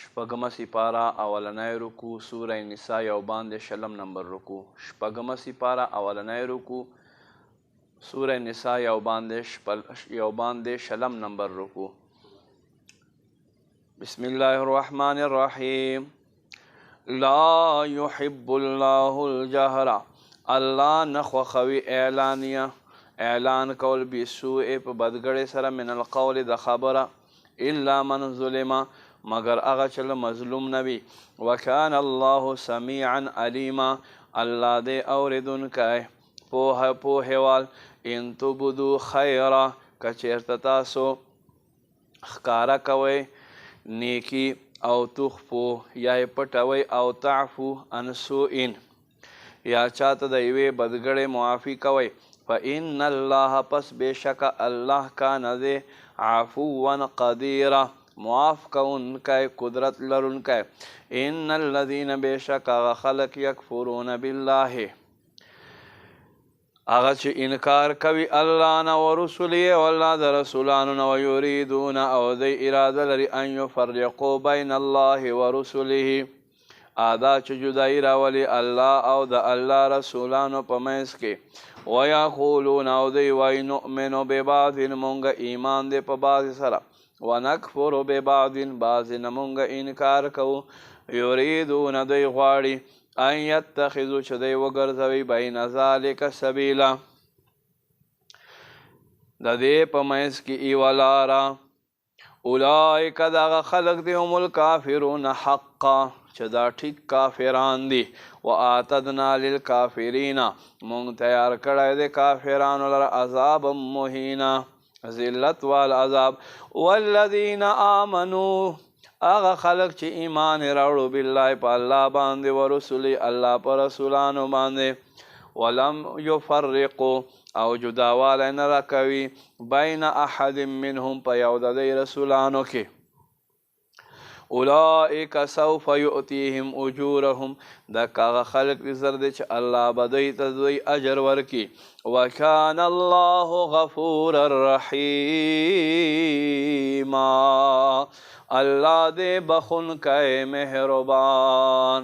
شپږمه سپاره اولنی رکوع سوره نساء یو باندې شلم نمبر رکوع. شپږمه سپاره اولنی رکوع سوره نساء یو باندې شلم نمبر رکوع. بسم الله الرحمن الرحیم. لا يحب الله الجهر، الله نه خوښوي اعلان کول بسوء په بدګړۍ سره من القول د خبره الا من ظلم مگر هغه چې مظلوم نه وي. وکان الله سمیعا علیما، الله دې اورېدونکی پوهېوال. ان تبدو خیره، که چېرته تاسو ښکاره کوئ نیکي او تخفو یا یې پټوئ او تعفو عن سوء یا چاته د یوې بدګړۍ معافي کوئ. فإن الله پس بېشکه الله کان دی عفوا قدیره معاف کوونکی قدرت لرونکی. ان الذین بېشکه هغه خلک یکفرون بالله هغه چې انکار کوي الله نه و رسله او الله د رسولانو نه ویریدون او دوی اراده لري ان یفرقوا بین الله و رسله دا چې جدایي راولي الله او د الله رسولانو په منځ کې. ویقولون او دوی وایي نؤمن ببعض مونږ ایمان دی په بعض سره ونکفر ببعض بعض نه مونږ انکار کوو. یریدون دوی غواړي ان یتخذوا چې دوی وګرځوي بین ذلک سبیلا د دې په منځ کې یوه لاره. اولئک دغه خلک دي هم الکافرون حقا چې دا ټیک کافران دي. واعتدنا للکافرین مونږ تیار کړی دی کافرانو لره عذابا مهینا ذلت والعذاب. والذین آمنوا هغه خلک چې ایمان یې راوړو بالله په الله باندې ورسولي الله په رسولانو باندې ولم یفرقوا او جداوالی نه راکوي بین احد منهم په یو د دوی رسولانو کې. اولئک سوف یؤتیهم اجورهم دک هغه خلک دي زر دی چې الله به دوی ته دوی اجر ورکي. وکان الله غفورا رحیما الله دې بخونکی مهربان.